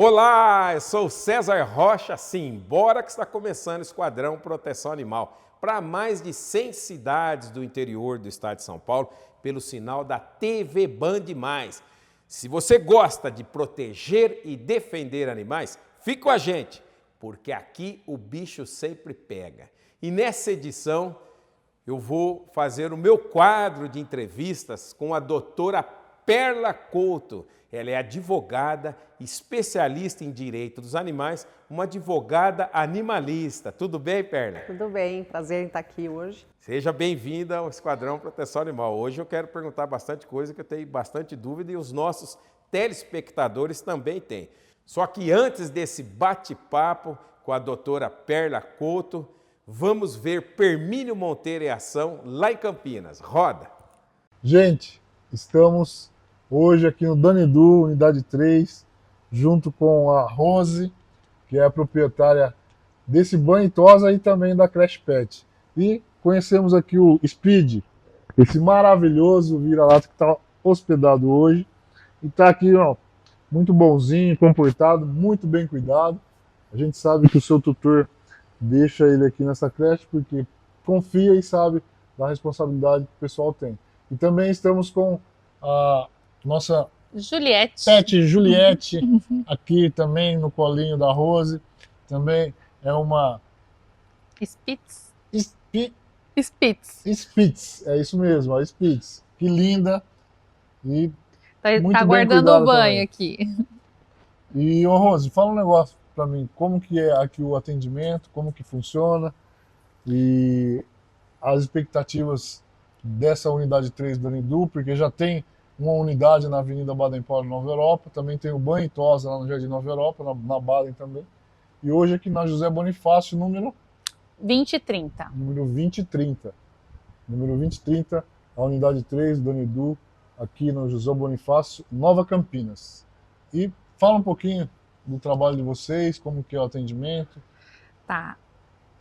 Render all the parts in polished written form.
Olá, eu sou o César Rocha, sim, bora que está começando o Esquadrão Proteção Animal para mais de 100 cidades do interior do estado de São Paulo pelo sinal da TV Band+. Se você gosta de proteger e defender animais, fique com a gente, porque aqui o bicho sempre pega. E nessa edição eu vou fazer o meu quadro de entrevistas com a doutora Perla Couto. Ela é advogada, especialista em direito dos animais, uma advogada animalista. Tudo bem, Perla? Tudo bem, prazer em estar aqui hoje. Seja bem-vinda ao Esquadrão Proteção Animal. Hoje eu quero perguntar bastante coisa, que eu tenho bastante dúvida e os nossos telespectadores também têm. Só que antes desse bate-papo com a doutora Perla Couto, vamos ver Permínio Monteiro em ação lá em Campinas. Roda! Gente, estamos hoje aqui no Danidu, unidade 3, junto com a Rose, que é a proprietária desse banho e tosa e também da Creche Pet. E conhecemos aqui o Speed, esse maravilhoso vira-lata que está hospedado hoje. E está aqui, ó, muito bonzinho, comportado, muito bem cuidado. A gente sabe que o seu tutor deixa ele aqui nessa creche porque confia e sabe da responsabilidade que o pessoal tem. E também estamos com a nossa Juliette. Pet Juliette, aqui também no colinho da Rose. Também é uma Spitz. Spitz, é isso mesmo, a Spitz. Que linda e muito tá bem guardando cuidada o banho também. aqui. E, ô Rose, fala um negócio para mim, como que é aqui o atendimento, como que funciona e as expectativas dessa unidade 3 do Danidu, porque já tem uma unidade na Avenida Baden-Powell, Nova Europa, também tem o banho e tosa lá no Jardim Nova Europa, na Baden também. E hoje aqui na José Bonifácio, número 2030. Número 2030. Número 2030, a unidade 3 do Danidu, aqui no José Bonifácio, Nova Campinas. E fala um pouquinho do trabalho de vocês, como que é o atendimento. Tá.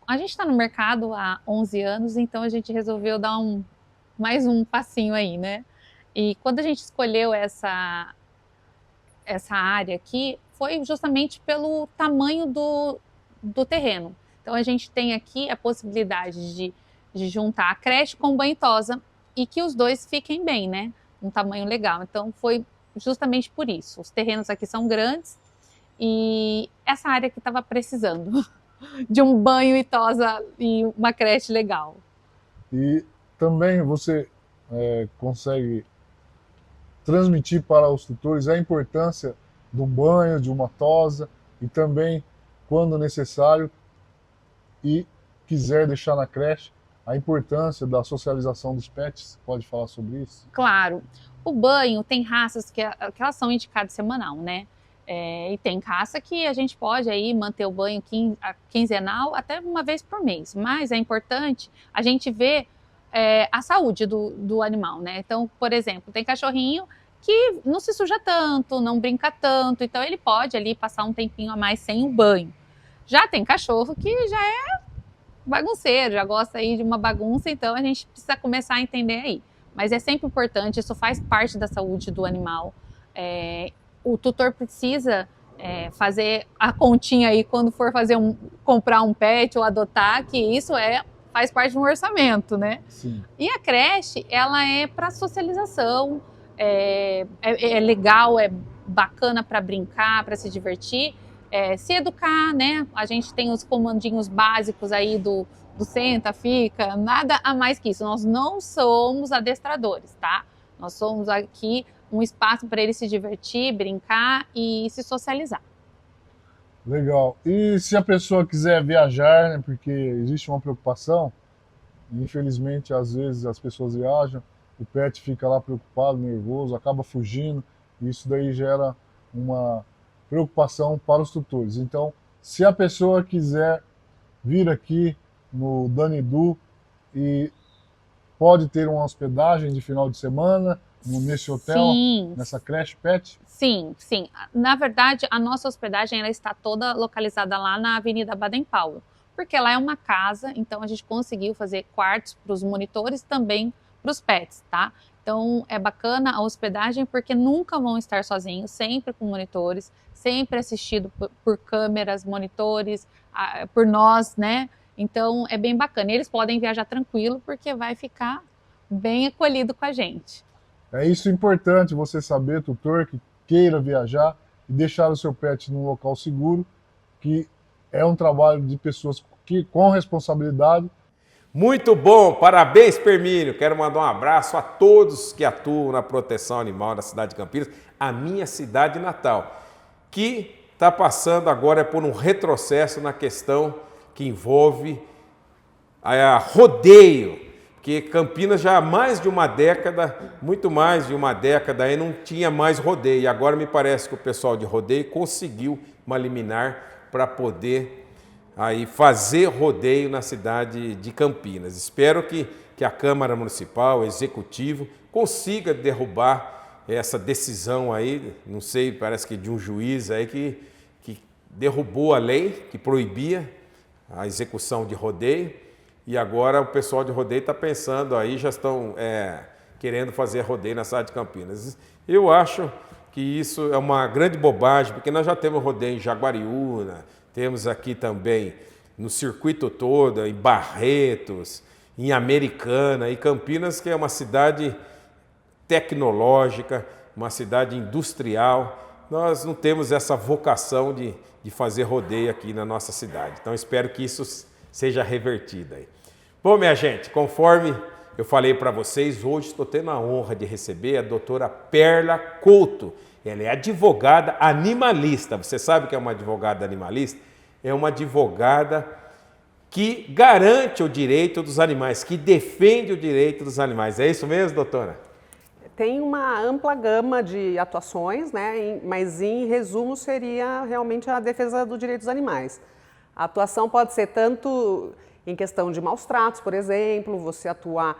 A gente está no mercado há 11 anos, então a gente resolveu dar mais um passinho aí, né? E quando a gente escolheu essa área aqui, foi justamente pelo tamanho do terreno. Então a gente tem aqui a possibilidade de juntar a creche com banho e tosa e que os dois fiquem bem, né? Um tamanho legal. Então foi justamente por isso. Os terrenos aqui são grandes e essa área que estava precisando de um banho e tosa e uma creche legal. E também você consegue transmitir para os tutores a importância de um banho, de uma tosa e também, quando necessário e quiser deixar na creche, a importância da socialização dos pets. Pode falar sobre isso? Claro. O banho tem raças que elas são indicadas semanal, né? E tem raça que a gente pode aí manter o banho quinzenal até uma vez por mês. Mas é importante a gente ver a saúde do animal, né? Então, por exemplo, tem cachorrinho que não se suja tanto, não brinca tanto, então ele pode ali passar um tempinho a mais sem o banho. Já tem cachorro que já é bagunceiro, já gosta aí de uma bagunça, então a gente precisa começar a entender aí. Mas é sempre importante, isso faz parte da saúde do animal. O tutor precisa fazer a continha aí quando for comprar um pet ou adotar, que isso faz parte de um orçamento, né? Sim. E a creche, ela é para socialização, é legal, é bacana para brincar, para se divertir, se educar, né? A gente tem os comandinhos básicos aí do senta, fica, nada a mais que isso. Nós não somos adestradores, tá? Nós somos aqui um espaço para ele se divertir, brincar e se socializar. Legal. E se a pessoa quiser viajar, né, porque existe uma preocupação, infelizmente às vezes as pessoas viajam, o pet fica lá preocupado, nervoso, acaba fugindo, e isso daí gera uma preocupação para os tutores. Então, se a pessoa quiser vir aqui no Danidu e pode ter uma hospedagem de final de semana nesse hotel, Sim. Nessa creche pet? Sim, sim. Na verdade, a nossa hospedagem ela está toda localizada lá na Avenida Baden-Powell, porque lá é uma casa, então a gente conseguiu fazer quartos para os monitores também para os pets, tá? Então é bacana a hospedagem porque nunca vão estar sozinhos, sempre com monitores, sempre assistido por câmeras, monitores, por nós, né? Então é bem bacana. E eles podem viajar tranquilo porque vai ficar bem acolhido com a gente. É isso importante você saber, tutor, que queira viajar e deixar o seu pet num local seguro, que é um trabalho de pessoas com responsabilidade. Muito bom, parabéns, Permínio. Quero mandar um abraço a todos que atuam na proteção animal na cidade de Campinas, a minha cidade natal, que está passando agora por um retrocesso na questão que envolve a rodeio, porque Campinas já há mais de uma década, muito mais de uma década, aí não tinha mais rodeio. E agora me parece que o pessoal de rodeio conseguiu uma liminar para poder aí fazer rodeio na cidade de Campinas. Espero que a Câmara Municipal, o Executivo, consiga derrubar essa decisão aí, não sei, parece que de um juiz aí que derrubou a lei que proibia a execução de rodeio, e agora o pessoal de rodeio está pensando aí, já estão querendo fazer rodeio na cidade de Campinas. Eu acho que isso é uma grande bobagem, porque nós já temos rodeio em Jaguariúna, temos aqui também no circuito todo, em Barretos, em Americana, e Campinas, que é uma cidade tecnológica, uma cidade industrial. Nós não temos essa vocação de fazer rodeio aqui na nossa cidade. Então, espero que isso seja revertido aí. Bom, minha gente, conforme eu falei para vocês, hoje estou tendo a honra de receber a doutora Perla Couto. Ela é advogada animalista. Você sabe o que é uma advogada animalista? É uma advogada que garante o direito dos animais, que defende o direito dos animais. É isso mesmo, doutora? Tem uma ampla gama de atuações, né? Mas em resumo seria realmente a defesa do direito dos animais. A atuação pode ser tanto em questão de maus tratos, por exemplo, você atuar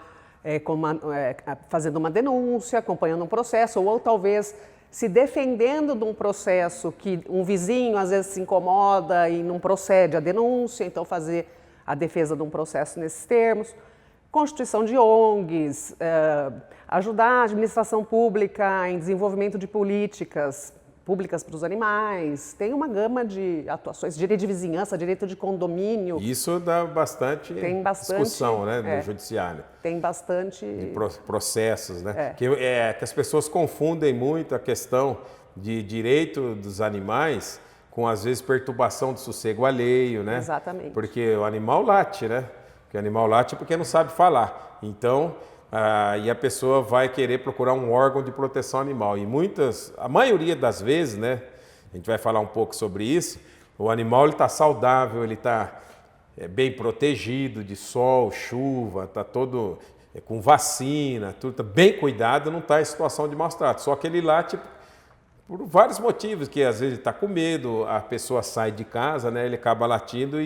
fazendo uma denúncia, acompanhando um processo, ou talvez se defendendo de um processo que um vizinho às vezes se incomoda e não procede à denúncia, então fazer a defesa de um processo nesses termos. Constituição de ONGs, ajudar a administração pública em desenvolvimento de políticas públicas para os animais, tem uma gama de atuações, direito de vizinhança, direito de condomínio. Isso dá bastante discussão, né, no judiciário. Tem bastante... De processos, né? Que as pessoas confundem muito a questão de direito dos animais com, às vezes, perturbação do sossego alheio, né? Exatamente. Porque o animal late, né? Porque o animal late porque não sabe falar. Então, e a pessoa vai querer procurar um órgão de proteção animal. E a maioria das vezes, né, a gente vai falar um pouco sobre isso, o animal está saudável, ele está bem protegido de sol, chuva, está todo com vacina, tudo tá bem cuidado, não está em situação de maus tratos. Só que ele late por vários motivos, que às vezes ele está com medo, a pessoa sai de casa, né, ele acaba latindo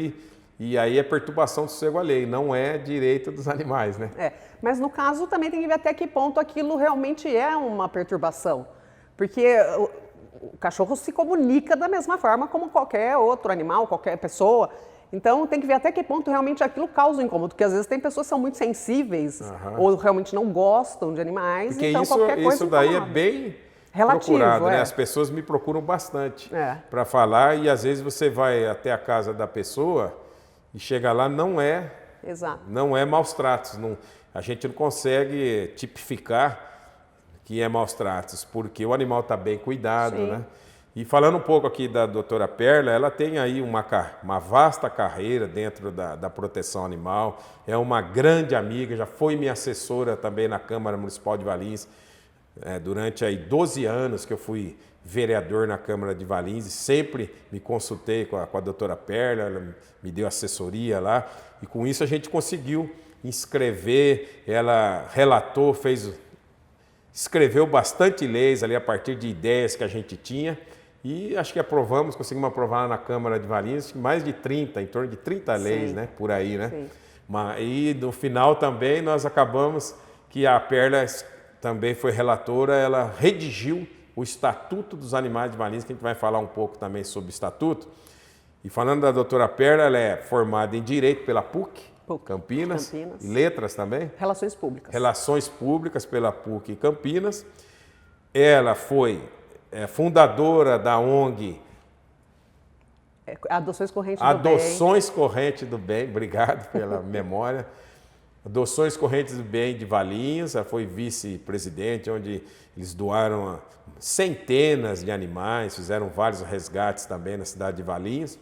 e aí é perturbação do sossego alheio, não é direito dos animais, né? Mas no caso também tem que ver até que ponto aquilo realmente é uma perturbação. Porque o cachorro se comunica da mesma forma como qualquer outro animal, qualquer pessoa. Então tem que ver até que ponto realmente aquilo causa incômodo. Porque às vezes tem pessoas que são muito sensíveis ou realmente não gostam de animais. Porque então qualquer coisa isso daí é bem relativo, procurado, né? As pessoas me procuram bastante para falar e às vezes você vai até a casa da pessoa e chega lá, não é maus tratos. A gente não consegue tipificar que é maus tratos, porque o animal está bem cuidado, né? E falando um pouco aqui da doutora Perla, ela tem aí uma vasta carreira dentro da proteção animal, é uma grande amiga, já foi minha assessora também na Câmara Municipal de Valinhos, durante aí 12 anos que eu fui vereador na Câmara de Valinhos, e sempre me consultei com a doutora Perla, ela me deu assessoria lá, e com isso a gente conseguiu inscrever, ela relatou, escreveu bastante leis ali a partir de ideias que a gente tinha, e acho que conseguimos aprovar na Câmara de Valinhos mais de 30, em torno de 30 leis, né, por aí, né? Sim. E no final também nós acabamos que a Perla também foi relatora, ela redigiu o Estatuto dos Animais de Valinhos, que a gente vai falar um pouco também sobre o Estatuto. E falando da doutora Perla, ela é formada em Direito pela PUC, PUC Campinas. Campinas. E letras também? Relações Públicas. Relações Públicas pela PUC Campinas. Ela foi fundadora da ONG Adoções Correntes do Bem. Adoções Correntes do Bem, obrigado pela memória. Adoções Correntes do Bem de Valinhos, ela foi vice-presidente, onde eles doaram centenas de animais, fizeram vários resgates também na cidade de Valinhos.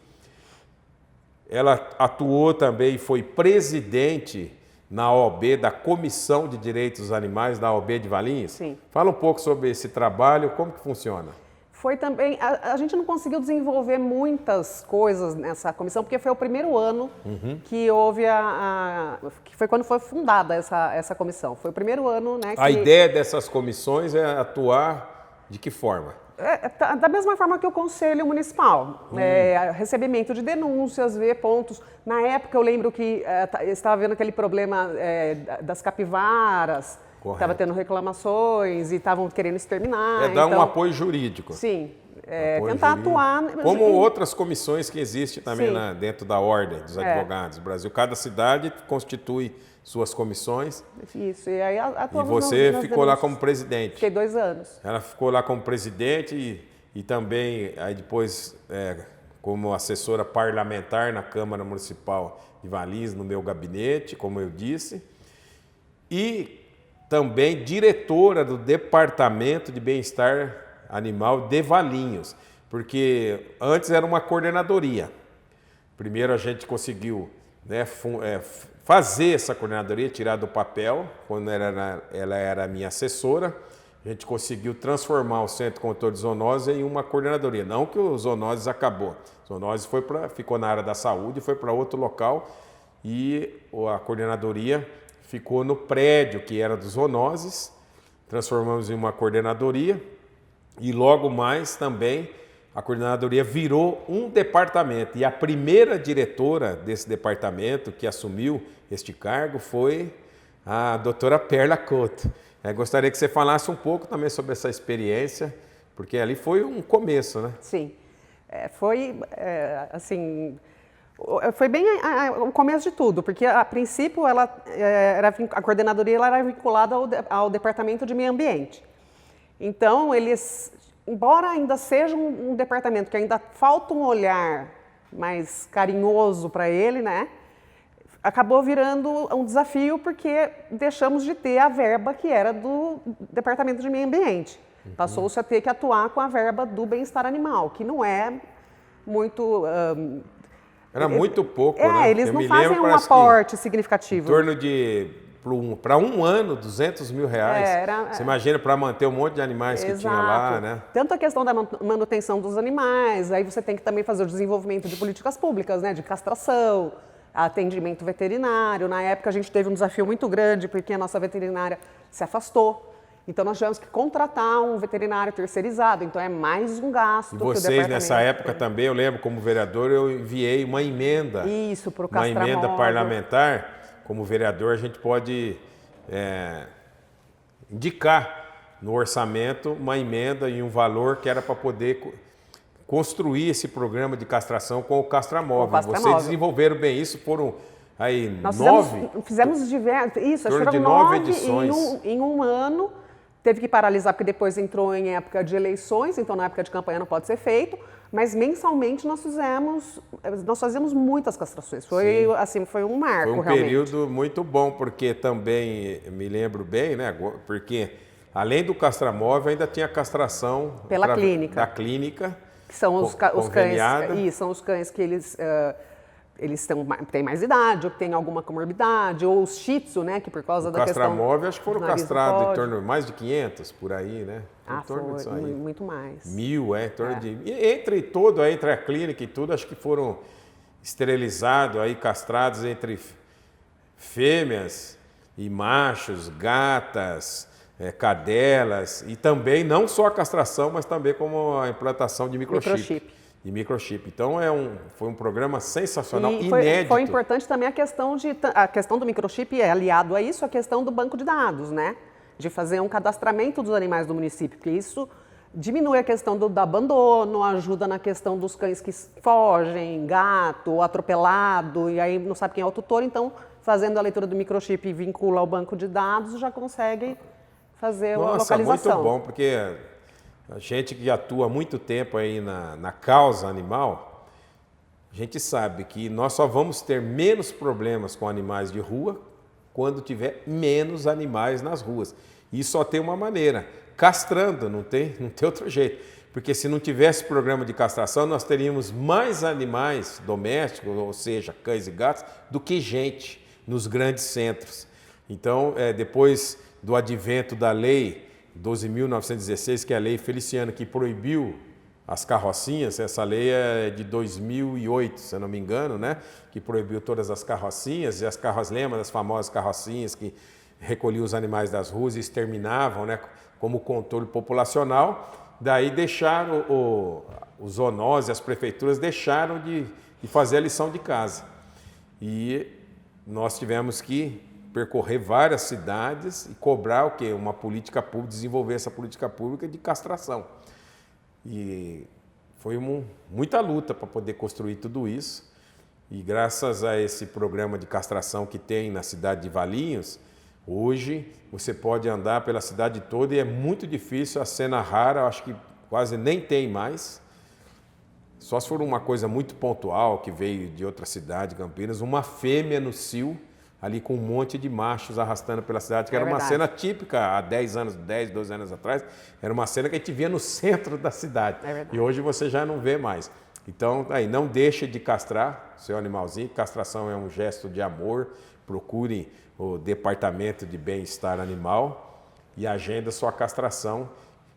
Ela atuou também e foi presidente na OAB, da Comissão de Direitos dos Animais da OAB de Valinhos. Sim. Fala um pouco sobre esse trabalho, como que funciona? Foi também, a gente não conseguiu desenvolver muitas coisas nessa comissão, porque foi o primeiro ano que houve que foi quando foi fundada essa comissão. Foi o primeiro ano, né? A ideia dessas comissões é atuar de que forma? Da mesma forma que o Conselho Municipal, recebimento de denúncias, ver pontos. Na época eu lembro que estava vendo aquele problema das capivaras, estava tendo reclamações e estavam querendo exterminar. Dar um então, apoio jurídico. Sim, Apoio tentar jurídico. atuar. Como outras comissões que existem também dentro da Ordem dos Advogados do Brasil. Cada cidade constitui suas comissões. Isso, e aí E atuamos você nas ficou lá denúncias. como presidente. Fiquei 2 anos. Ela ficou lá como presidente e também aí depois como assessora parlamentar na Câmara Municipal de Valinhos, no meu gabinete, como eu disse. E também diretora do Departamento de Bem-Estar Animal de Valinhos, porque antes era uma coordenadoria. Primeiro a gente conseguiu fazer essa coordenadoria, tirar do papel, quando ela era minha assessora. A gente conseguiu transformar o Centro Controle de Zoonoses em uma coordenadoria. Não que o zoonoses acabou. O zoonoses ficou na área da saúde, foi para outro local e a coordenadoria ficou no prédio que era dos zoonoses, transformamos em uma coordenadoria e logo mais também a coordenadoria virou um departamento. E a primeira diretora desse departamento que assumiu este cargo foi a doutora Perla Couto. Gostaria que você falasse um pouco também sobre essa experiência, porque ali foi um começo, né? Sim, foi assim... Foi bem o começo de tudo, porque a princípio a coordenadoria era vinculada ao Departamento de Meio Ambiente. Então, eles, embora ainda seja um departamento que ainda falta um olhar mais carinhoso para ele, né? Acabou virando um desafio porque deixamos de ter a verba que era do Departamento de Meio Ambiente. Passou-se a ter que atuar com a verba do bem-estar animal, que não é muito... Era muito pouco, né? Eles não fazem um aporte significativo. Em torno de, para um ano, 200 mil reais. Você imagina para manter um monte de animais que tinha lá, né? Tanto a questão da manutenção dos animais, aí você tem que também fazer o desenvolvimento de políticas públicas, né? De castração, atendimento veterinário. Na época a gente teve um desafio muito grande porque a nossa veterinária se afastou. Então nós tivemos que contratar um veterinário terceirizado, então é mais um gasto. E vocês nessa época também, eu lembro como vereador, eu enviei uma emenda. Isso, para o uma emenda parlamentar. Como vereador a gente pode indicar no orçamento uma emenda e um valor que era para poder construir esse programa de castração com o castramóvel. Vocês desenvolveram bem isso, foram aí nós 9? Fizemos diversos, isso, acho que foram 9 edições. Em um ano. Teve que paralisar porque depois entrou em época de eleições, então na época de campanha não pode ser feito, mas mensalmente nós fazíamos muitas castrações. Foi assim, foi um marco realmente. Foi um período muito bom, porque também me lembro bem, né? Porque além do castramóvel ainda tinha a castração pela clínica. Da clínica. Que são os cães, são os cães que eles têm mais idade, ou que têm alguma comorbidade, ou os shih tzu, né, que por causa da questão... Castramóvel, acho que foram castrados em torno de mais de 500, por aí, né? Foi muito mais. 1000, em torno de... Entre a clínica e tudo, acho que foram esterilizados, aí, castrados entre fêmeas e machos, gatas, cadelas, e também, não só a castração, mas também como a implantação de microchip. Então foi um programa sensacional, inédito. Foi importante também a questão do microchip, aliado a isso, a questão do banco de dados, né? De fazer um cadastramento dos animais do município, porque isso diminui a questão do abandono, ajuda na questão dos cães que fogem, gato, atropelado, e aí não sabe quem é o tutor, então fazendo a leitura do microchip e vincula ao banco de dados, já consegue fazer a Nossa, localização. muito bom, porque a gente que atua há muito tempo aí na causa animal, a gente sabe que nós só vamos ter menos problemas com animais de rua quando tiver menos animais nas ruas. E só tem uma maneira, castrando, não tem outro jeito. Porque se não tivesse programa de castração, nós teríamos mais animais domésticos, ou seja, cães e gatos, do que gente nos grandes centros. Então, depois do advento da lei 12.916, que é a lei Feliciano, que proibiu as carrocinhas, essa lei é de 2008, se eu não me engano, né? Que proibiu todas as carrocinhas, e as lembra das famosas carrocinhas que recolhiam os animais das ruas e exterminavam, né? Como controle populacional. Daí deixaram, os zoonoses, as prefeituras deixaram de fazer a lição de casa. E nós tivemos que percorrer várias cidades e cobrar o quê? Uma política pública, desenvolver essa política pública de castração. E foi muita luta para poder construir tudo isso. E graças a esse programa de castração que tem na cidade de Valinhos, hoje você pode andar pela cidade toda e é muito difícil, a cena rara, acho que quase nem tem mais. Só se for uma coisa muito pontual, que veio de outra cidade, Campinas, uma fêmea no cio, ali com um monte de machos arrastando pela cidade, que era uma cena típica há 10 anos, 10, 12 anos atrás, era uma cena que a gente via no centro da cidade. E hoje você já não vê mais. Então, aí, não deixe de castrar seu animalzinho, castração é um gesto de amor, procure o Departamento de Bem-Estar Animal e agenda sua castração,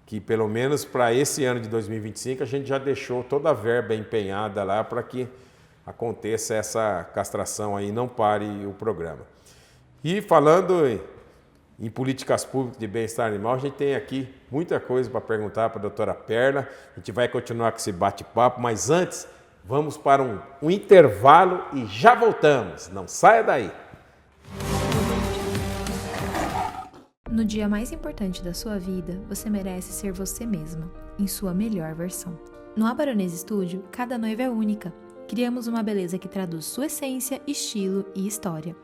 que pelo menos para esse ano de 2025 a gente já deixou toda a verba empenhada lá para que aconteça essa castração aí, não pare o programa. E falando em políticas públicas de bem-estar animal, a gente tem aqui muita coisa para perguntar para a doutora Perla, a gente vai continuar com esse bate-papo, mas antes vamos para um intervalo e já voltamos, não saia daí! No dia mais importante da sua vida, você merece ser você mesma, em sua melhor versão. No A Baronesa Studio, cada noiva é única. Criamos uma beleza que traduz sua essência, estilo e história.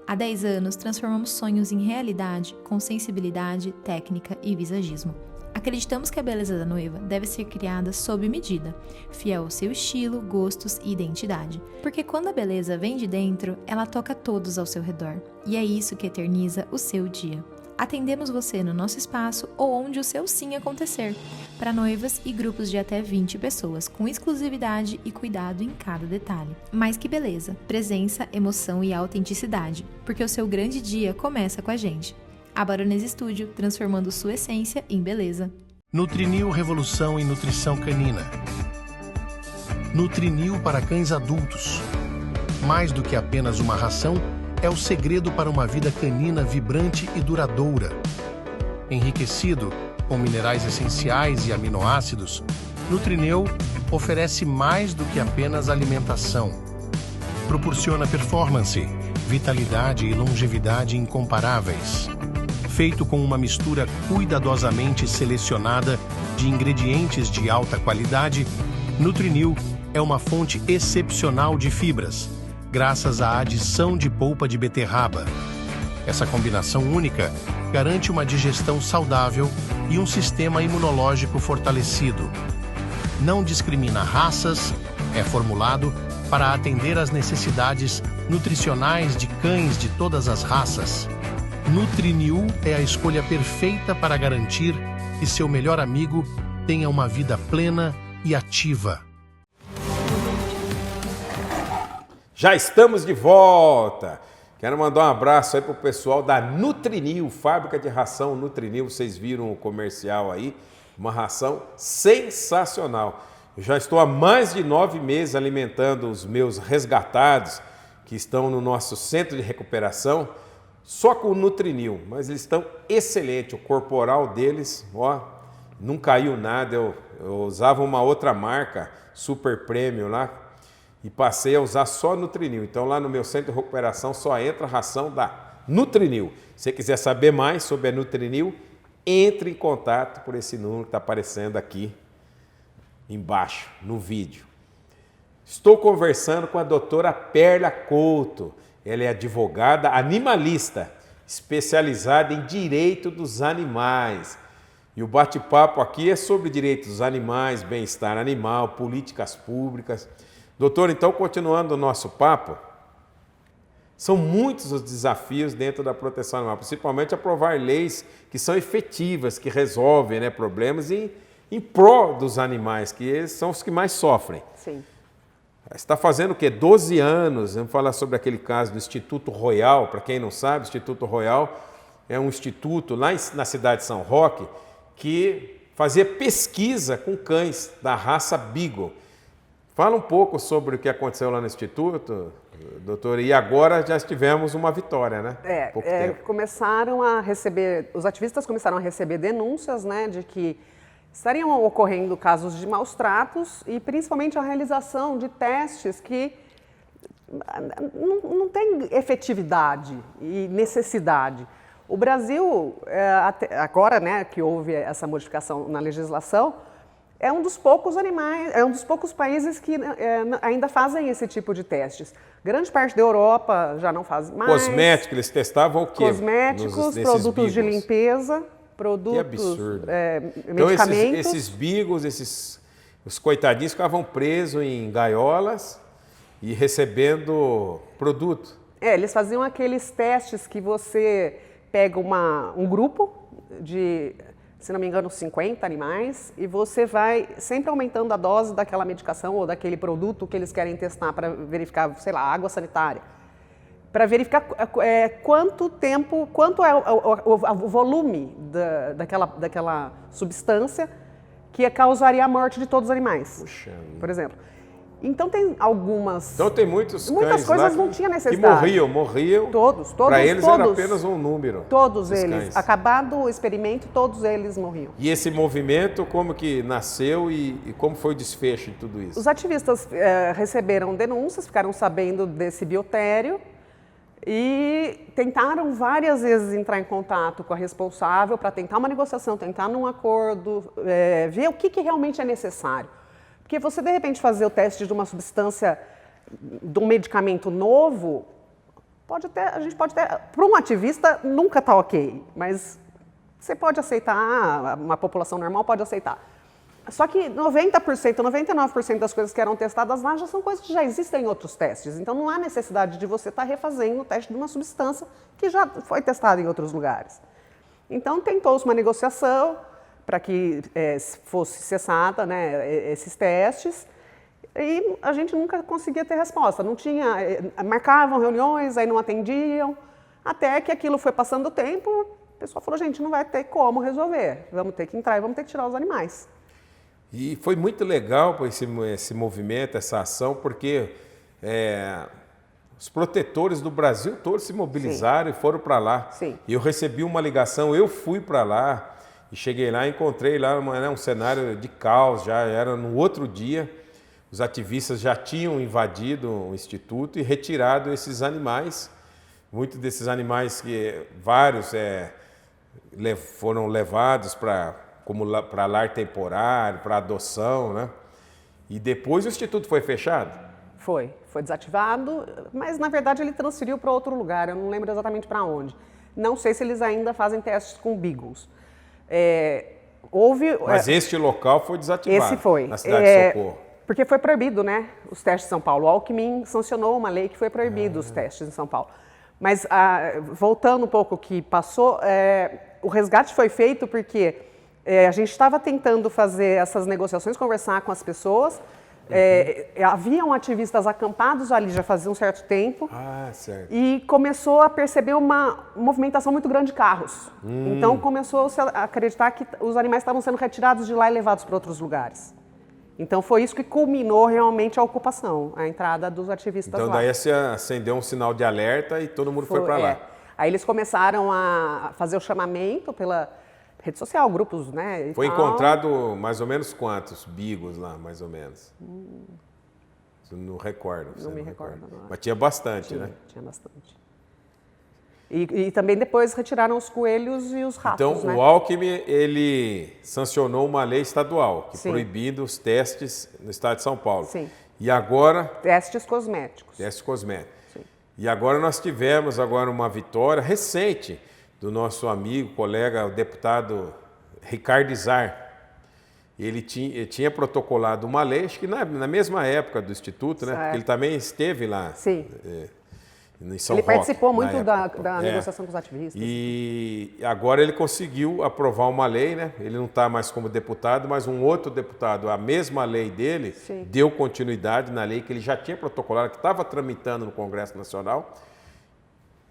Há 10 anos, transformamos sonhos em realidade com sensibilidade, técnica e visagismo. Acreditamos que a beleza da noiva deve ser criada sob medida, fiel ao seu estilo, gostos e identidade. Porque quando a beleza vem de dentro, ela toca todos ao seu redor. E é isso que eterniza o seu dia. Atendemos você no nosso espaço ou onde o seu sim acontecer, para noivas e grupos de até 20 pessoas, com exclusividade e cuidado em cada detalhe. Mais que beleza, presença, emoção e autenticidade, porque o seu grande dia começa com a gente. A Baronesa Studio, transformando sua essência em beleza. Nutrinil Revolução em Nutrição Canina. Nutrinil para cães adultos. Mais do que apenas uma ração, é o segredo para uma vida canina vibrante e duradoura. Enriquecido com minerais essenciais e aminoácidos, Nutrinil oferece mais do que apenas alimentação. Proporciona performance, vitalidade e longevidade incomparáveis. Feito com uma mistura cuidadosamente selecionada de ingredientes de alta qualidade, Nutrinil é uma fonte excepcional de fibras, graças à adição de polpa de beterraba. Essa combinação única garante uma digestão saudável e um sistema imunológico fortalecido. Não discrimina raças, é formulado para atender às necessidades nutricionais de cães de todas as raças. Nutrinil é a escolha perfeita para garantir que seu melhor amigo tenha uma vida plena e ativa. Já estamos de volta. Quero mandar um abraço aí pro pessoal da Nutrinil, fábrica de ração Nutrinil. Vocês viram o comercial aí, uma ração sensacional. Eu já estou há mais de 9 meses alimentando os meus resgatados que estão no nosso centro de recuperação, só com o Nutrinil, mas eles estão excelentes. O corporal deles, ó, não caiu nada. Eu usava uma outra marca, Super Premium lá, e passei a usar só Nutrinil. Então lá no meu centro de recuperação só entra a ração da Nutrinil. Se você quiser saber mais sobre a Nutrinil, entre em contato por esse número que está aparecendo aqui embaixo no vídeo. Estou conversando com a doutora Perla Couto. Ela é advogada animalista, especializada em direito dos animais. E o bate-papo aqui é sobre direitos dos animais, bem-estar animal, políticas públicas. Doutor, então, continuando o nosso papo, são muitos os desafios dentro da proteção animal, principalmente aprovar leis que são efetivas, que resolvem, né, problemas em prol dos animais, que eles são os que mais sofrem. Sim. Você está fazendo o quê? 12 anos. Vamos falar sobre aquele caso do Instituto Royal. Para quem não sabe, o Instituto Royal é um instituto lá na cidade de São Roque que fazia pesquisa com cães da raça Beagle. Fala um pouco sobre o que aconteceu lá no Instituto, doutor. E agora já tivemos uma vitória, né? Os ativistas começaram a receber denúncias, né, de que estariam ocorrendo casos de maus tratos e principalmente a realização de testes que não têm efetividade e necessidade. O Brasil, agora, né, que houve essa modificação na legislação, é um dos poucos países que ainda fazem esse tipo de testes. Grande parte da Europa já não faz mais. Cosméticos, eles testavam o quê? Cosméticos, produtos de limpeza, produtos, medicamentos. Então esses Beagles, os coitadinhos ficavam presos em gaiolas e recebendo produto. Eles faziam aqueles testes que você pega um grupo de, se não me engano, 50 animais e você vai sempre aumentando a dose daquela medicação ou daquele produto que eles querem testar para verificar, sei lá, água sanitária. Para verificar quanto é o volume daquela substância que causaria a morte de todos os animais, Puxa, por exemplo. Então tem algumas... Então tem muitas coisas lá não tinha necessidade. Que morriam. Todos. Para eles era apenas um número. Todos eles. Cães. Acabado o experimento, todos eles morriam. E esse movimento, como que nasceu e como foi o desfecho de tudo isso? Os ativistas receberam denúncias, ficaram sabendo desse biotério e tentaram várias vezes entrar em contato com a responsável para tentar uma negociação, tentar um acordo, ver o que realmente é necessário. Porque você, de repente, fazer o teste de uma substância, de um medicamento novo, a gente pode ter, para um ativista, nunca está ok, mas você pode aceitar, uma população normal pode aceitar. Só que 90%, 99% das coisas que eram testadas lá já são coisas que já existem em outros testes. Então, não há necessidade de você estar refazendo o teste de uma substância que já foi testada em outros lugares. Então, tentou-se uma negociação para que fosse cessada, né, esses testes, e a gente nunca conseguia ter resposta. Não tinha, marcavam reuniões, aí não atendiam, até que aquilo foi passando o tempo, o pessoal falou, gente, não vai ter como resolver, vamos ter que entrar e vamos ter que tirar os animais. E foi muito legal esse movimento, essa ação, porque os protetores do Brasil todos se mobilizaram. Sim. E foram para lá. Sim. E eu recebi uma ligação, eu fui para lá, e cheguei lá e encontrei lá um cenário de caos, já era no outro dia. Os ativistas já tinham invadido o instituto e retirado esses animais. Muitos desses animais, vários foram levados para lar temporário, para adoção, né? E depois o instituto foi fechado? Foi desativado, mas na verdade ele transferiu para outro lugar, eu não lembro exatamente para onde. Não sei se eles ainda fazem testes com Beagles. Mas este local foi desativado. Esse foi. Na cidade de Socorro. Porque foi proibido, né, os testes em São Paulo. O Alckmin sancionou uma lei que foi proibido os testes em São Paulo. Mas, voltando um pouco o que passou, o resgate foi feito porque a gente estava tentando fazer essas negociações, conversar com as pessoas. Haviam ativistas acampados ali já fazia um certo tempo. Certo. E começou a perceber uma movimentação muito grande de carros. Então começou a acreditar que os animais estavam sendo retirados de lá e levados para outros lugares. Então foi isso que culminou realmente a ocupação, a entrada dos ativistas lá. Então daí se acendeu um sinal de alerta e todo mundo foi para lá. Aí eles começaram a fazer o chamamento pela rede social, grupos, né? Foi encontrado mais ou menos quantos Beagles lá, mais ou menos? Não recordo. Não me recordo. Mas tinha bastante, né? Tinha bastante. E também depois retiraram os coelhos e os ratos, então, né? o Alckmin, ele sancionou uma lei estadual que proibindo os testes no estado de São Paulo. Sim. E agora... Testes cosméticos. Testes cosméticos. Sim. E agora nós tivemos uma vitória recente do nosso amigo, colega, o deputado Ricardo Izar. Ele tinha protocolado uma lei, acho que na mesma época do Instituto, né? Porque ele também esteve lá. Sim. Em São Ele Roque, participou muito da negociação com os ativistas. E agora ele conseguiu aprovar uma lei, né? Ele não está mais como deputado, mas um outro deputado, a mesma lei dele, deu continuidade na lei que ele já tinha protocolado, que estava tramitando no Congresso Nacional.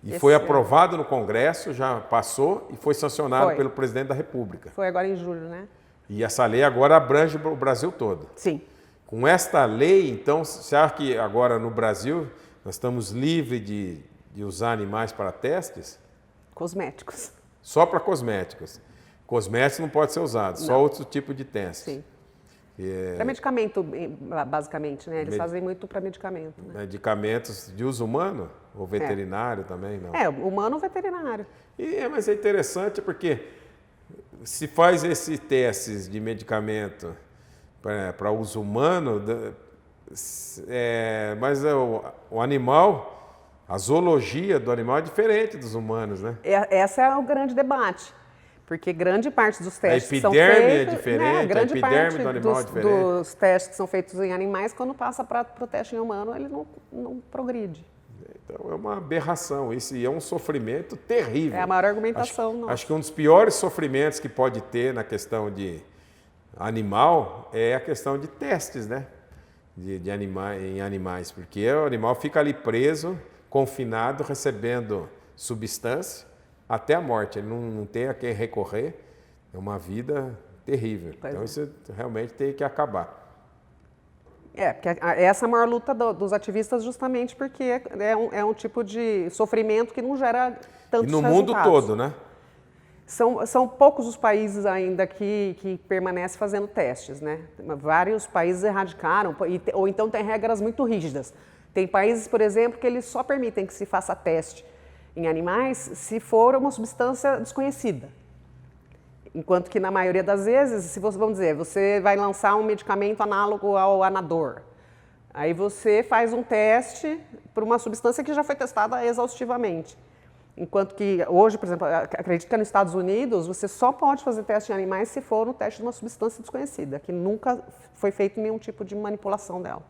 E foi aprovado no Congresso, já passou e foi sancionado pelo presidente da República. Foi agora em julho, né? E essa lei agora abrange o Brasil todo. Sim. Com esta lei, então, você acha que agora no Brasil nós estamos livres de usar animais para testes? Cosméticos. Só para cosméticos. Cosméticos não pode ser usado, só outro tipo de teste. Sim. Para medicamento, basicamente, né? Eles fazem muito para medicamento. Né? Medicamentos de uso humano ou veterinário também, não? Humano ou veterinário. Mas é interessante porque se faz esses testes de medicamento para uso humano, mas o animal, a zoologia do animal é diferente dos humanos, né? Esse é o grande debate, porque grande parte dos testes que são feitos... A epiderme feitos... é diferente, grande a epiderme parte do animal é diferente. dos testes que são feitos em animais, quando passa para o teste em humano, ele não progride. Então é uma aberração, isso é um sofrimento terrível. É a maior argumentação. Acho que um dos piores sofrimentos que pode ter na questão de animal é a questão de testes, né? Em animais, porque o animal fica ali preso, confinado, recebendo substância até a morte. Ele não tem a quem recorrer, é uma vida terrível. Então isso realmente tem que acabar. Porque essa é a maior luta dos ativistas, justamente porque é um tipo de sofrimento que não gera tantos resultados. E no mundo todo, né? São poucos os países ainda que permanecem fazendo testes, né? Vários países erradicaram, ou então tem regras muito rígidas. Tem países, por exemplo, que eles só permitem que se faça teste em animais se for uma substância desconhecida. Enquanto que, na maioria das vezes, se você vai lançar um medicamento análogo ao Anador, aí você faz um teste por uma substância que já foi testada exaustivamente. Enquanto que hoje, por exemplo, acredito que nos Estados Unidos, você só pode fazer teste em animais se for um teste de uma substância desconhecida, que nunca foi feito nenhum tipo de manipulação dela.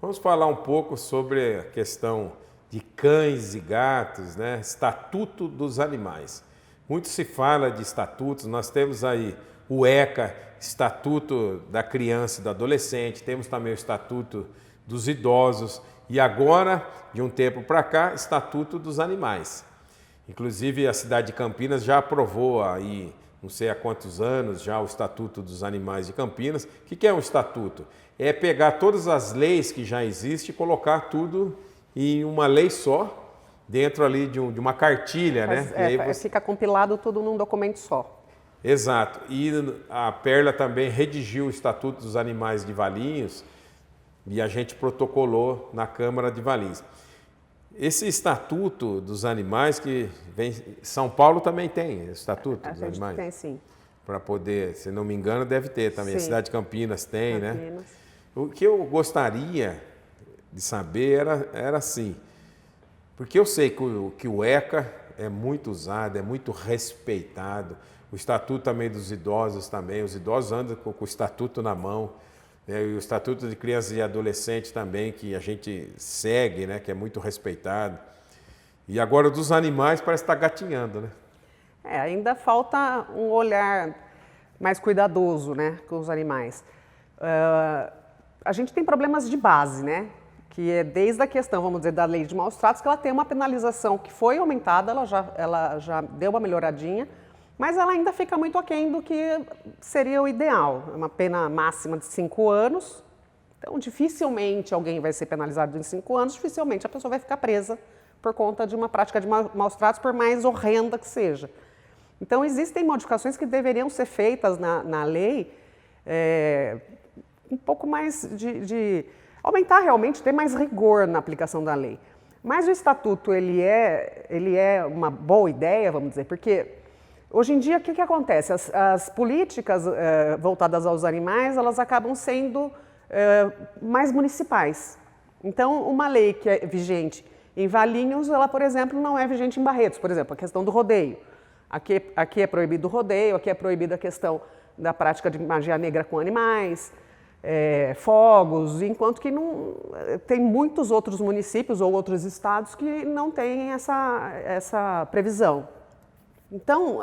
Vamos falar um pouco sobre a questão de cães e gatos, né? Estatuto dos animais. Muito se fala de estatutos, nós temos aí o ECA, Estatuto da Criança e do Adolescente, temos também o Estatuto dos Idosos e agora, de um tempo para cá, Estatuto dos Animais. Inclusive, a cidade de Campinas já aprovou aí, não sei há quantos anos, já o Estatuto dos Animais de Campinas. O que é um estatuto? É pegar todas as leis que já existem e colocar tudo em uma lei só, dentro ali de uma cartilha, né? E aí fica compilado tudo num documento só. Exato. E a Perla também redigiu o Estatuto dos Animais de Valinhos e a gente protocolou na Câmara de Valinhos. Esse Estatuto dos Animais que vem... São Paulo também tem Estatuto dos Animais? Tem, sim. Para poder, se não me engano, deve ter também. Sim. A cidade de Campinas tem, Campinas. Né? O que eu gostaria de saber era assim... Porque eu sei que o ECA é muito usado, é muito respeitado. O Estatuto também dos Idosos também. Os idosos andam com o Estatuto na mão. Né? E o Estatuto de Crianças e Adolescentes também, que a gente segue, né? Que é muito respeitado. E agora dos animais parece estar gatinhando, né? Ainda falta um olhar mais cuidadoso, né, com os animais. A gente tem problemas de base, né? Que é desde a questão, vamos dizer, da lei de maus tratos, que ela tem uma penalização que foi aumentada, ela já deu uma melhoradinha, mas ela ainda fica muito aquém do que seria o ideal. É uma pena máxima de 5 anos, então dificilmente alguém vai ser penalizado em 5 anos, dificilmente a pessoa vai ficar presa por conta de uma prática de maus tratos, por mais horrenda que seja. Então existem modificações que deveriam ser feitas na lei, um pouco mais de aumentar realmente, ter mais rigor na aplicação da lei. Mas o Estatuto, ele é uma boa ideia, vamos dizer, porque hoje em dia, o que acontece? As políticas voltadas aos animais, elas acabam sendo mais municipais. Então, uma lei que é vigente, Em Valinhos, ela, por exemplo, não é vigente em Barretos. Por exemplo, a questão do rodeio. Aqui é proibido o rodeio, aqui é proibida a questão da prática de magia negra com animais, fogos, enquanto que não, tem muitos outros municípios ou outros estados que não têm essa previsão. Então,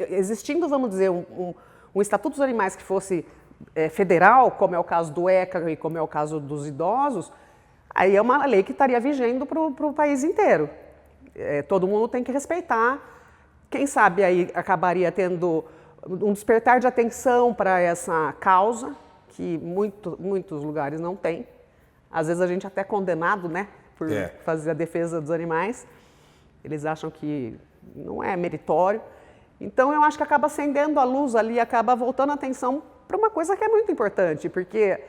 existindo, vamos dizer, um Estatuto dos Animais que fosse federal, como é o caso do ECA e como é o caso dos idosos, aí é uma lei que estaria vigendo para o país inteiro. Todo mundo tem que respeitar. Quem sabe aí acabaria tendo um despertar de atenção para essa causa, que muitos lugares não tem. Às vezes a gente até é condenado, né, por fazer a defesa dos animais. Eles acham que não é meritório. Então eu acho que acaba acendendo a luz ali, acaba voltando a atenção para uma coisa que é muito importante, porque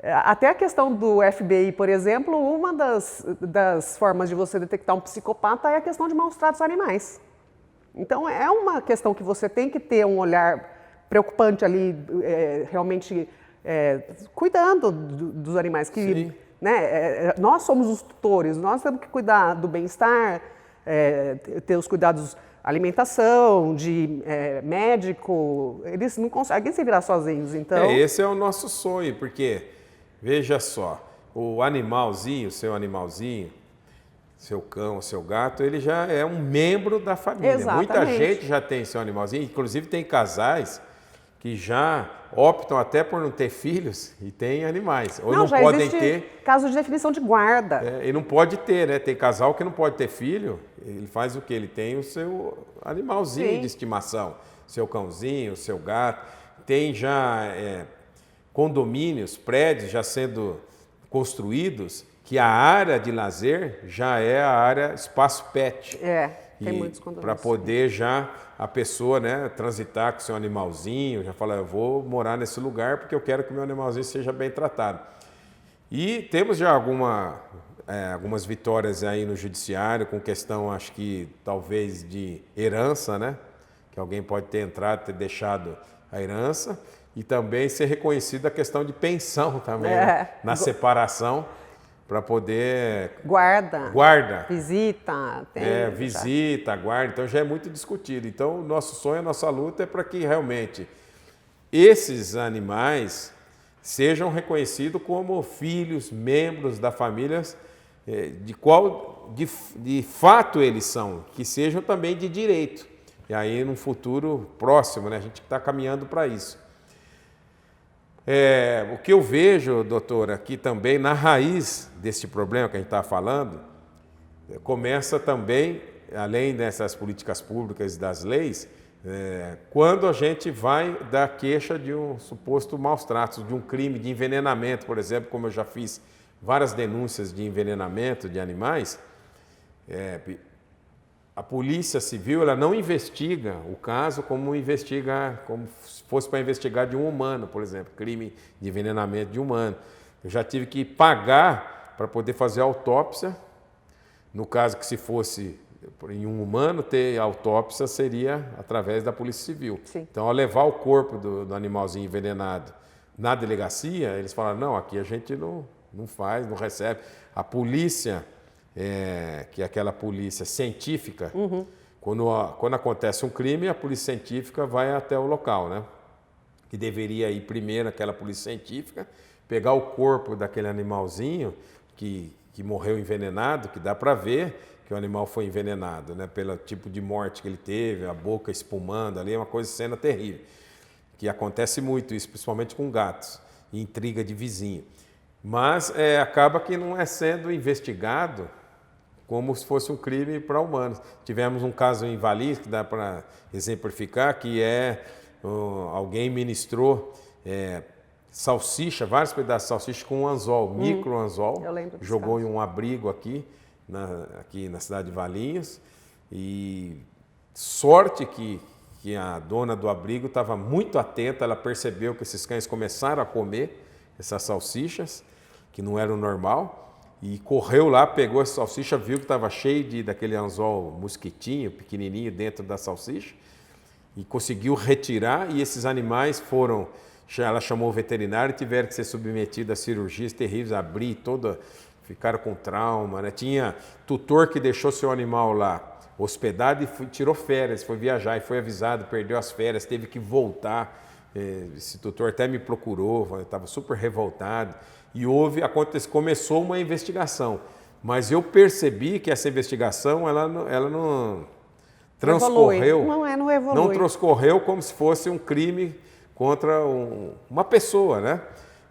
até a questão do FBI, por exemplo, uma das formas de você detectar um psicopata é a questão de maus tratos a animais. Então é uma questão que você tem que ter um olhar preocupante ali, realmente cuidando dos animais. Que, né, nós somos os tutores, nós temos que cuidar do bem-estar, ter os cuidados alimentação, de médico, eles não conseguem se virar sozinhos, então... Esse é o nosso sonho, porque, veja só, o animalzinho, seu animalzinho, seu cão, seu gato, ele já é um membro da família. Exatamente. Muita gente já tem seu animalzinho, inclusive tem casais que já optam até por não ter filhos e têm animais. Ou não podem ter. Caso de definição de guarda. E não pode ter, né? Tem casal que não pode ter filho, ele faz o quê? Ele tem o seu animalzinho de estimação, seu cãozinho, seu gato. Tem já condomínios, prédios já sendo construídos, que a área de lazer já é a área espaço pet. Tem muitos condomínios. Para poder já a pessoa, né, transitar com seu animalzinho, já falar, eu vou morar nesse lugar porque eu quero que meu animalzinho seja bem tratado. E temos já algumas vitórias aí no judiciário com questão, acho que talvez de herança, né? Que alguém pode ter entrado, ter deixado a herança e também ser reconhecida a questão de pensão também, né? Na separação. Para poder... Guarda. Visita. Visita, guarda. Então já é muito discutido. Então o nosso sonho, a nossa luta é para que realmente esses animais sejam reconhecidos como filhos, membros da família, de fato eles são, que sejam também de direito. E aí, num futuro próximo, né, a gente está caminhando para isso. O que eu vejo, doutora, aqui também, na raiz desse problema que a gente está falando, começa também, além dessas políticas públicas e das leis, quando a gente vai dar queixa de um suposto maus tratos, de um crime de envenenamento, por exemplo, como eu já fiz várias denúncias de envenenamento de animais, a Polícia Civil ela não investiga o caso como se fosse para investigar de um humano, por exemplo, crime de envenenamento de humano. Eu já tive que pagar para poder fazer a autópsia. No caso que se fosse em um humano, ter autópsia seria através da Polícia Civil. Sim. Então, ao levar o corpo do animalzinho envenenado na delegacia, eles falaram, não, aqui a gente não faz, não recebe. A polícia... que é aquela polícia científica, quando acontece um crime, a polícia científica vai até o local, né? Que deveria ir primeiro aquela polícia científica, pegar o corpo daquele animalzinho que morreu envenenado, que dá para ver que o animal foi envenenado, né? Pelo tipo de morte que ele teve, a boca espumando ali, é uma cena terrível. Que acontece muito isso, principalmente com gatos, e intriga de vizinho. Mas acaba que não é sendo investigado como se fosse um crime para humanos. Tivemos um caso em Valinhos, que dá para exemplificar, que alguém ministrou salsicha, vários pedaços de salsicha com um anzol, micro anzol, jogou em um abrigo aqui na cidade de Valinhos, e sorte que a dona do abrigo estava muito atenta, ela percebeu que esses cães começaram a comer essas salsichas, que não era o normal, e correu lá, pegou a salsicha, viu que estava cheio daquele anzol mosquitinho, pequenininho, dentro da salsicha, e conseguiu retirar, e esses animais ela chamou o veterinário e tiveram que ser submetidos a cirurgias terríveis, abrir ficaram com trauma, né? Tinha tutor que deixou seu animal lá hospedado e tirou férias, foi viajar e foi avisado, perdeu as férias, teve que voltar. Esse tutor até me procurou, estava super revoltado. E começou uma investigação. Mas eu percebi que essa investigação ela não transcorreu. Não evolui. Não transcorreu como se fosse um crime contra uma pessoa, né?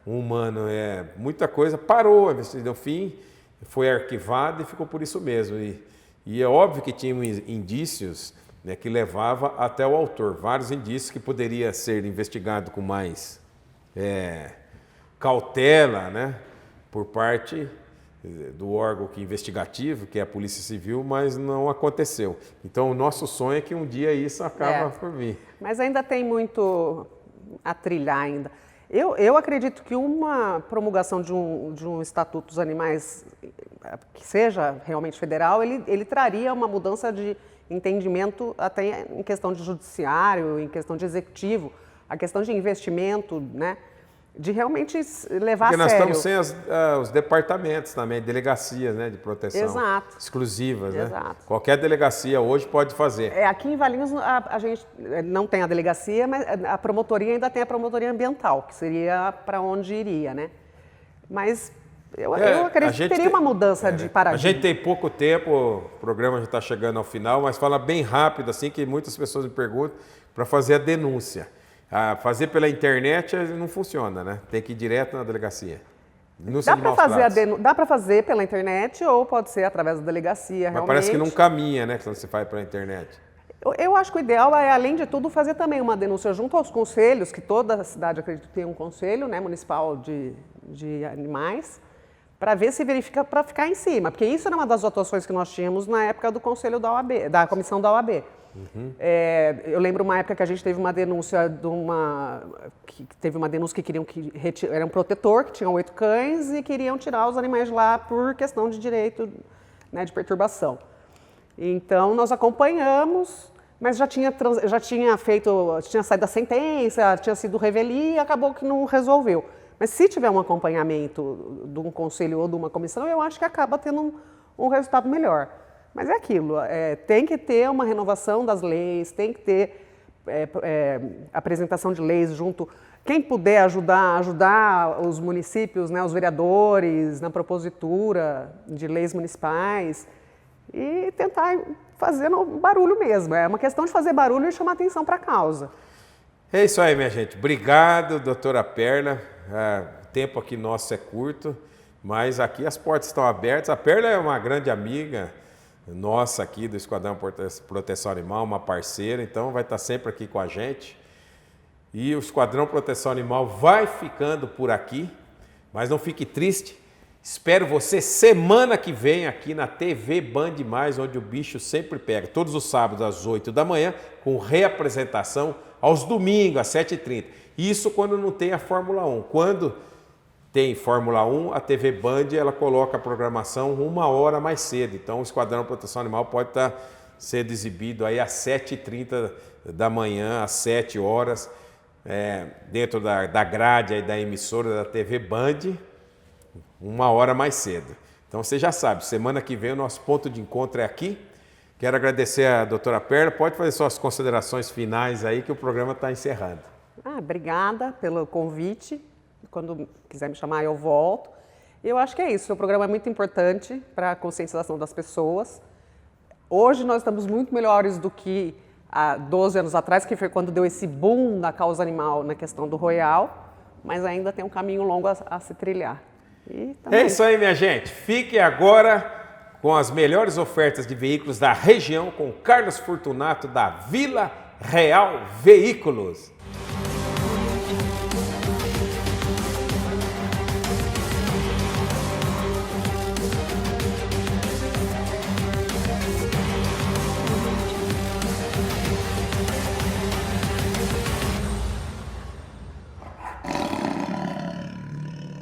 Um humano. Muita coisa parou, no fim foi arquivado e ficou por isso mesmo. E é óbvio que tinha indícios, né, que levava até o autor, vários indícios que poderia ser investigado com mais cautela, né, por parte do órgão investigativo, que é a Polícia Civil, mas não aconteceu. Então, o nosso sonho é que um dia isso acaba por vir. Mas ainda tem muito a trilhar ainda. Eu acredito que uma promulgação de um Estatuto dos Animais que seja realmente federal, ele traria uma mudança de entendimento até em questão de judiciário, em questão de executivo, a questão de investimento, né? De realmente levar Porque a sério. Porque nós estamos sem os departamentos também, delegacias, né, de proteção. Exato. Exclusivas, né? Exato. Qualquer delegacia hoje pode fazer. Aqui em Valinhos a gente não tem a delegacia, mas a promotoria ainda tem a promotoria ambiental, que seria para onde iria, né? Mas eu acredito que teria uma mudança de paradigma. A gente tem pouco tempo, o programa já está chegando ao final, mas fala bem rápido, assim, que muitas pessoas me perguntam, para fazer a denúncia. Fazer pela internet não funciona, né? Tem que ir direto na delegacia. Dá para fazer pela internet ou pode ser através da delegacia, mas realmente. Parece que não caminha, né? Quando você faz pela internet. Eu acho que o ideal é, além de tudo, fazer também uma denúncia junto aos conselhos, que toda cidade, acredito, tem um conselho, né, municipal de animais, para ver se verifica, para ficar em cima. Porque isso era uma das atuações que nós tínhamos na época do conselho da OAB, da comissão da OAB. Uhum. Eu lembro uma época que a gente teve uma denúncia que queriam era um protetor que tinha 8 cães e queriam tirar os animais de lá por questão de direito, né, de perturbação. Então nós acompanhamos, mas já tinha saído a sentença, tinha sido revelia e acabou que não resolveu. Mas se tiver um acompanhamento de um conselho ou de uma comissão, eu acho que acaba tendo um resultado melhor. Mas é aquilo, tem que ter uma renovação das leis, tem que ter apresentação de leis junto. Quem puder ajudar os municípios, né, os vereadores, na propositura de leis municipais e tentar fazer barulho mesmo. É uma questão de fazer barulho e chamar atenção para a causa. É isso aí, minha gente. Obrigado, doutora Perla. O tempo aqui nosso é curto, mas aqui as portas estão abertas. A Perla é uma grande amiga nossa aqui do Esquadrão Proteção Animal, uma parceira, então vai estar sempre aqui com a gente. E o Esquadrão Proteção Animal vai ficando por aqui, mas não fique triste. Espero você semana que vem aqui na TV Band+, onde o bicho sempre pega. Todos os sábados às 8 da manhã, com reapresentação aos domingos às 7h30. Isso quando não tem a Fórmula 1. Quando tem Fórmula 1, a TV Band ela coloca a programação 1 hora mais cedo. Então o Esquadrão Proteção Animal pode estar sendo exibido aí às 7h30 da manhã, às 7 horas, dentro da grade aí da emissora da TV Band, 1 hora mais cedo. Então você já sabe, semana que vem o nosso ponto de encontro é aqui. Quero agradecer a doutora Perla. Pode fazer suas considerações finais aí que o programa está encerrando. Obrigada pelo convite. Quando quiser me chamar, eu volto. Eu acho que é isso. O programa é muito importante para a conscientização das pessoas. Hoje nós estamos muito melhores do que há 12 anos atrás, que foi quando deu esse boom na causa animal na questão do Royal, mas ainda tem um caminho longo a se trilhar. É isso aí, minha gente. Fique agora com as melhores ofertas de veículos da região com Carlos Fortunato da Vila Real Veículos.